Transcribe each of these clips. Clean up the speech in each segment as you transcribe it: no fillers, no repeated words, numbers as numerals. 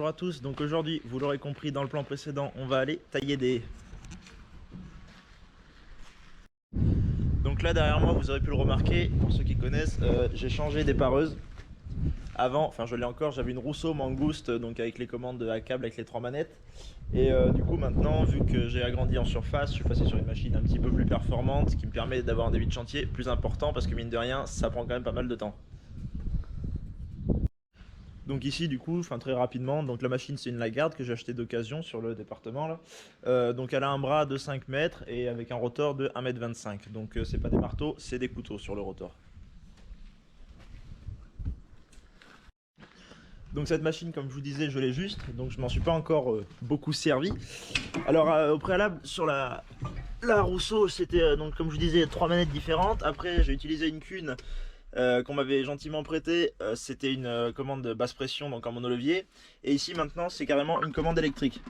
à tous, donc aujourd'hui, vous l'aurez compris dans le plan précédent, on va aller tailler des haies. Donc là derrière moi, vous aurez pu le remarquer, pour ceux qui connaissent, j'ai changé des pareuses. Avant, enfin je l'ai encore, j'avais une Rousseau Mangouste, donc avec les commandes à câble avec les 3 manettes. Et du coup maintenant, vu que j'ai agrandi en surface, je suis passé sur une machine un petit peu plus performante qui me permet d'avoir un débit de chantier plus important parce que mine de rien, ça prend quand même pas mal de temps. Donc ici du coup, très rapidement, donc la machine c'est une Lagarde que j'ai acheté d'occasion sur le département là. Donc elle a un bras de 5 mètres et avec un rotor de 1,25 m. Donc c'est pas des marteaux, c'est des couteaux sur le rotor. Donc cette machine, comme je vous disais, je l'ai juste, donc je m'en suis pas encore beaucoup servi. Alors au préalable sur la Rousseau, c'était donc comme je vous disais 3 manettes différentes. Après j'ai utilisé une Kuhn qu'on m'avait gentiment prêté, c'était une commande de basse pression donc en monolevier, et ici maintenant c'est carrément une commande électrique.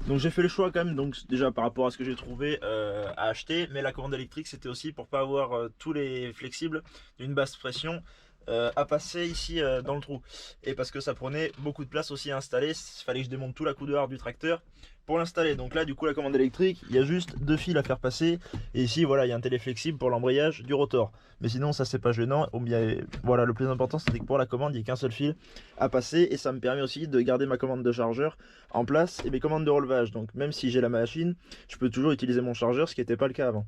Donc j'ai fait le choix quand même, donc déjà par rapport à ce que j'ai trouvé à acheter, mais la commande électrique c'était aussi pour pas avoir tous les flexibles d'une basse pression à passer ici dans le trou, et parce que ça prenait beaucoup de place aussi à installer. Il fallait que je démonte tout l'accoudoir du tracteur pour l'installer. Donc là du coup la commande électrique, il y a juste 2 fils à faire passer, et ici voilà il y a un téléflexible pour l'embrayage du rotor, mais sinon ça c'est pas gênant. Voilà, le plus important c'était que pour la commande il n'y a qu'un seul fil à passer, et ça me permet aussi de garder ma commande de chargeur en place et mes commandes de relevage. Donc même si j'ai la machine, je peux toujours utiliser mon chargeur, ce qui n'était pas le cas avant.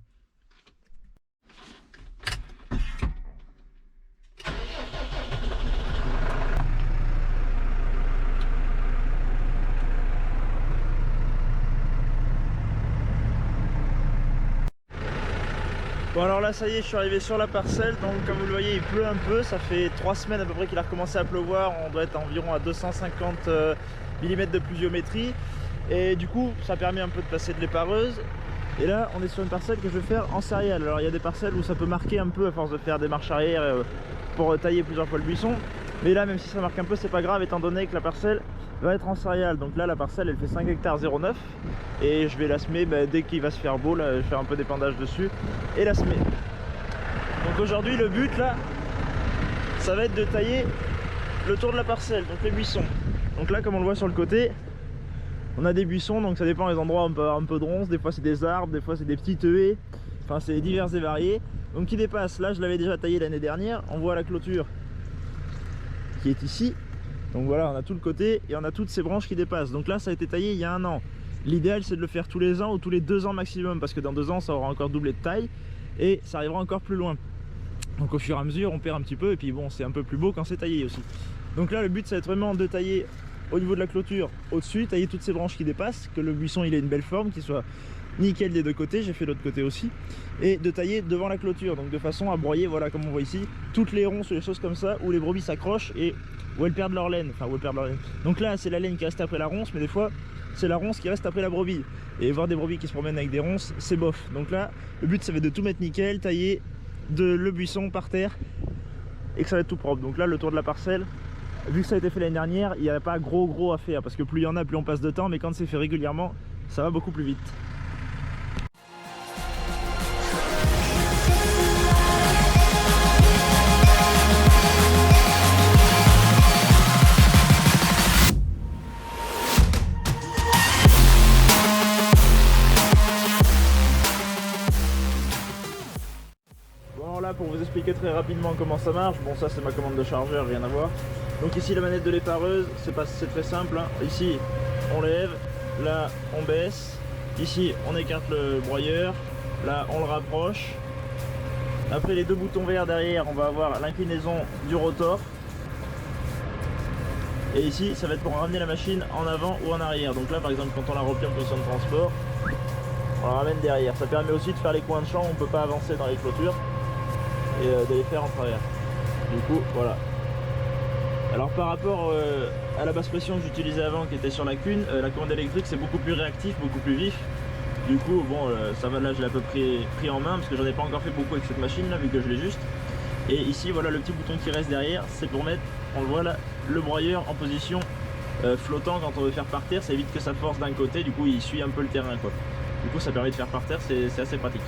Bon alors là ça y est, je suis arrivé sur la parcelle, donc comme vous le voyez il pleut un peu, ça fait 3 semaines à peu près qu'il a recommencé à pleuvoir, on doit être environ à 250 mm de pluviométrie, et du coup ça permet un peu de passer de l'épareuse. Et là on est sur une parcelle que je vais faire en céréales. Alors il y a des parcelles où ça peut marquer un peu à force de faire des marches arrière pour tailler plusieurs fois le buisson, mais là même si ça marque un peu c'est pas grave étant donné que la parcelle va être en céréales. Donc là la parcelle elle fait 5 hectares 0,9 et je vais la semer dès qu'il va se faire beau. Là je vais faire un peu d'épandage dessus et la semer. Donc aujourd'hui le but là ça va être de tailler le tour de la parcelle, donc les buissons. Donc là comme on le voit sur le côté, on a des buissons, donc ça dépend des endroits, on peut avoir un peu de ronces, des fois c'est des arbres, des fois c'est des petites haies, enfin c'est divers et variés. Donc qui dépasse, là je l'avais déjà taillé l'année dernière, on voit la clôture qui est ici. Donc voilà, on a tout le côté et on a toutes ces branches qui dépassent. Donc là ça a été taillé il y a 1 an. L'idéal c'est de le faire tous les ans ou tous les 2 ans maximum, parce que dans 2 ans ça aura encore doublé de taille et ça arrivera encore plus loin. Donc au fur et à mesure on perd un petit peu, et puis bon c'est un peu plus beau quand c'est taillé aussi. Donc là le but ça va être vraiment de tailler au niveau de la clôture au-dessus, tailler toutes ces branches qui dépassent, que le buisson il ait une belle forme, qu'il soit nickel des 2 côtés, j'ai fait l'autre côté aussi, et de tailler devant la clôture, donc de façon à broyer, voilà comme on voit ici, toutes les ronces ou les choses comme ça où les brebis s'accrochent et où elles perdent leur laine, Donc là c'est la laine qui reste après la ronce, mais des fois c'est la ronce qui reste après la brebis, et voir des brebis qui se promènent avec des ronces c'est bof. Donc là le but ça va être de tout mettre nickel, tailler le buisson par terre et que ça va être tout propre. Donc là le tour de la parcelle, vu que ça a été fait l'année dernière, il n'y avait pas gros à faire, parce que plus il y en a plus on passe de temps, mais quand c'est fait régulièrement ça va beaucoup plus vite. Pour vous expliquer très rapidement comment ça marche, bon ça c'est ma commande de chargeur, rien à voir. Donc ici la manette de l'épareuse, c'est très simple, hein. Ici on lève, là on baisse, ici on écarte le broyeur, là on le rapproche. Après les 2 boutons verts derrière, on va avoir l'inclinaison du rotor, et ici ça va être pour ramener la machine en avant ou en arrière. Donc là par exemple quand on la replie en position de transport, on la ramène derrière. Ça permet aussi de faire les coins de champ où on ne peut pas avancer dans les clôtures et de les faire en travers. Du coup voilà. Alors par rapport à la basse pression que j'utilisais avant qui était sur la Kuhn, la commande électrique c'est beaucoup plus réactif, beaucoup plus vif. Du coup bon ça va, là je l'ai à peu près pris en main parce que j'en ai pas encore fait beaucoup avec cette machine là vu que je l'ai juste. Et ici voilà le petit bouton qui reste derrière, c'est pour mettre, on le voit là, le broyeur en position flottant quand on veut faire par terre. Ça évite que ça force d'un côté, du coup il suit un peu le terrain quoi. Du coup ça permet de faire par terre, c'est assez pratique.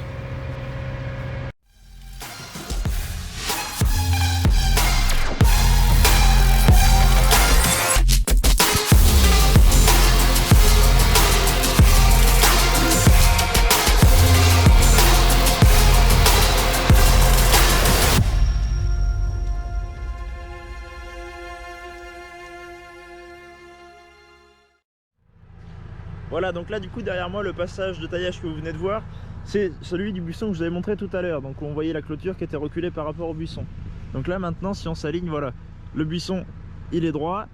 Voilà, donc là du coup derrière moi le passage de taillage que vous venez de voir, c'est celui du buisson que je vous avais montré tout à l'heure. Donc on voyait la clôture qui était reculée par rapport au buisson. Donc là maintenant si on s'aligne, voilà, le buisson il est droit,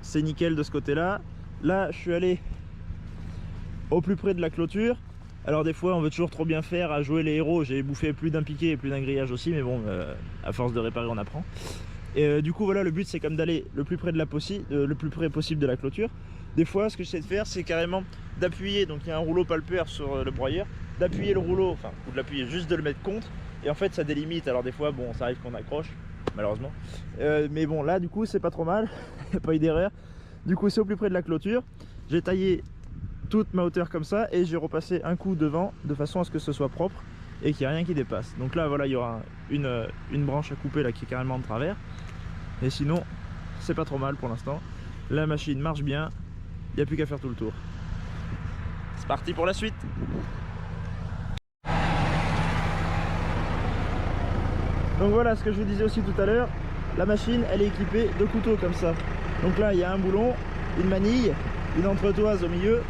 c'est nickel de ce côté là. Là je suis allé au plus près de la clôture. Alors des fois on veut toujours trop bien faire à jouer les héros, j'ai bouffé plus d'un piqué et plus d'un grillage aussi, mais bon à force de réparer on apprend. Et du coup voilà, le but c'est comme d'aller le plus près possible de la clôture. Des fois ce que j'essaie de faire c'est carrément d'appuyer, donc il y a un rouleau palpeur sur le broyeur, d'appuyer le rouleau, enfin ou de l'appuyer, juste de le mettre contre, et en fait ça délimite. Alors des fois bon ça arrive qu'on accroche malheureusement, mais bon là du coup c'est pas trop mal, il n'y a pas eu d'erreur. Du coup c'est au plus près de la clôture, j'ai taillé toute ma hauteur comme ça et j'ai repassé un coup devant de façon à ce que ce soit propre et qu'il n'y ait rien qui dépasse. Donc là voilà, il y aura une branche à couper là qui est carrément de travers, et sinon c'est pas trop mal pour l'instant. La machine marche bien, il n'y a plus qu'à faire tout le tour. C'est parti pour la suite. Donc voilà ce que je vous disais aussi tout à l'heure, la machine elle est équipée de couteaux comme ça. Donc là il y a un boulon, une manille, une entretoise au milieu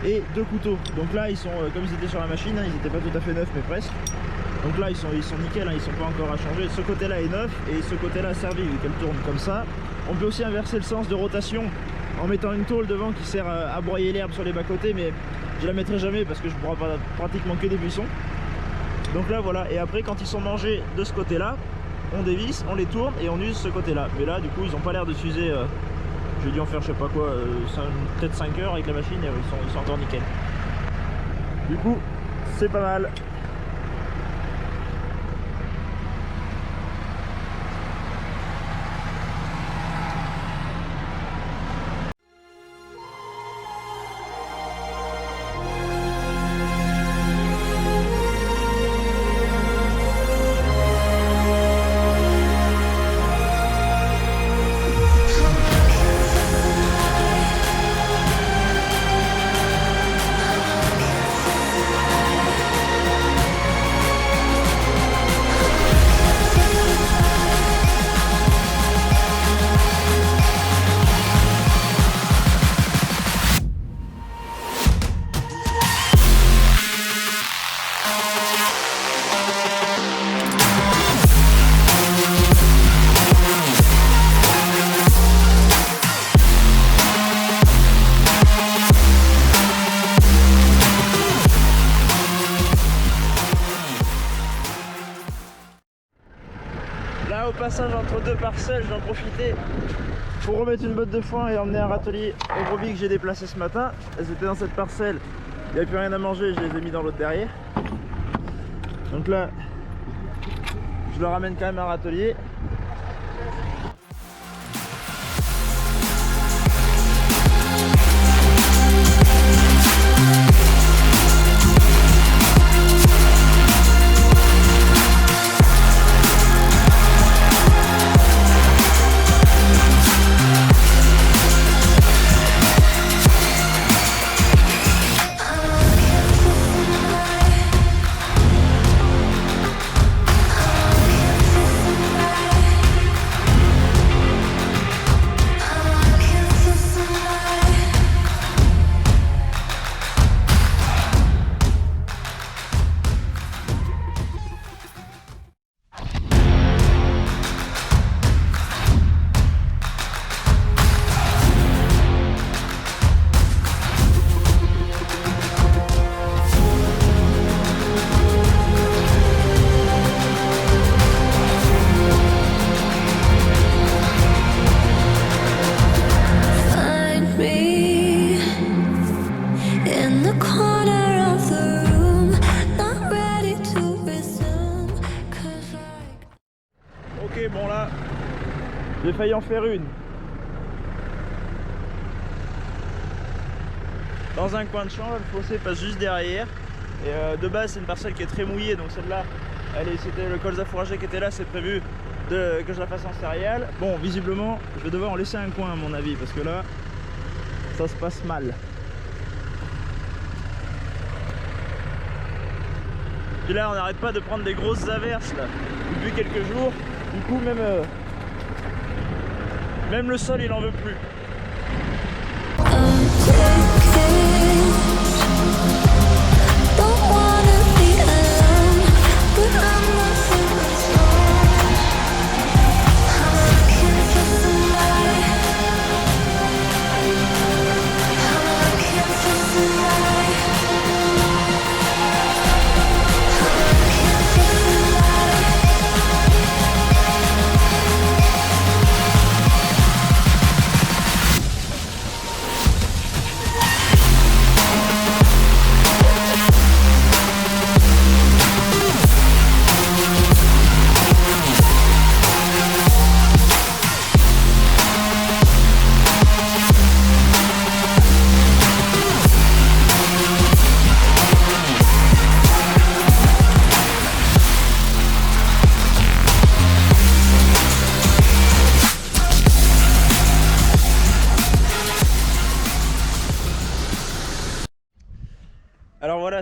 et deux couteaux. Donc là ils sont comme ils étaient sur la machine, hein, ils n'étaient pas tout à fait neufs mais presque. Donc là ils sont nickel, hein, ils sont pas encore à changer. Ce côté là est neuf et ce côté là servi vu qu'elle tourne comme ça. On peut aussi inverser le sens de rotation en mettant une tôle devant qui sert à broyer l'herbe sur les bas côtés, mais je la mettrai jamais parce que je pourrai pas pratiquement que des buissons. Donc là voilà, et après quand ils sont mangés de ce côté là, on dévisse, on les tourne et on use ce côté là. Mais là du coup ils ont pas l'air de s'user, j'ai dû en faire je sais pas quoi, peut-être 5 heures avec la machine et ils sont encore nickel. Du coup c'est pas mal. Là au passage entre deux parcelles, j'en profitais pour remettre une botte de foin et emmener un râtelier aux brebis que j'ai déplacé ce matin. Elles étaient dans cette parcelle, il n'y avait plus rien à manger, je les ai mis dans l'autre derrière. Donc là, je leur ramène quand même un râtelier. Ok, bon là, j'ai failli en faire une. Dans un coin de champ, le fossé passe juste derrière. Et de base, c'est une parcelle qui est très mouillée, donc celle-là, c'était le colza fourragé qui était là, c'est prévu que je la fasse en céréales. Bon, visiblement, je vais devoir en laisser un coin à mon avis, parce que là, ça se passe mal. Puis là, on n'arrête pas de prendre des grosses averses là, depuis quelques jours. Du coup, même le sol, il en veut plus.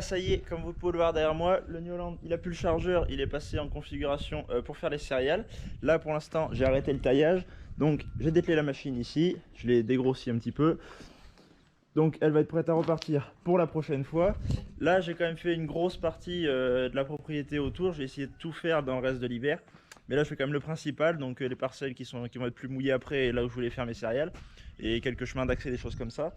là ça y est, comme vous pouvez le voir derrière moi, le Newland il a plus le chargeur, il est passé en configuration pour faire les céréales. Là pour l'instant j'ai arrêté le taillage, donc j'ai dételé la machine ici, je l'ai dégrossi un petit peu. Donc elle va être prête à repartir pour la prochaine fois. Là j'ai quand même fait une grosse partie de la propriété autour, j'ai essayé de tout faire dans le reste de l'hiver. Mais là je fais quand même le principal, donc les parcelles qui vont être plus mouillées après, là où je voulais faire mes céréales. Et quelques chemins d'accès, des choses comme ça.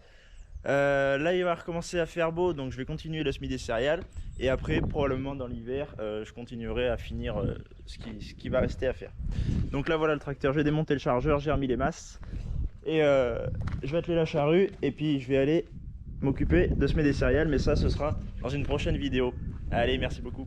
Là il va recommencer à faire beau, donc je vais continuer le semis des céréales. Et après probablement dans l'hiver je continuerai à finir ce qui va rester à faire. Donc là voilà le tracteur, j'ai démonté le chargeur, j'ai remis les masses. Et je vais atteler la charrue et puis je vais aller m'occuper de semer des céréales, mais ça ce sera dans une prochaine vidéo. Allez, merci beaucoup.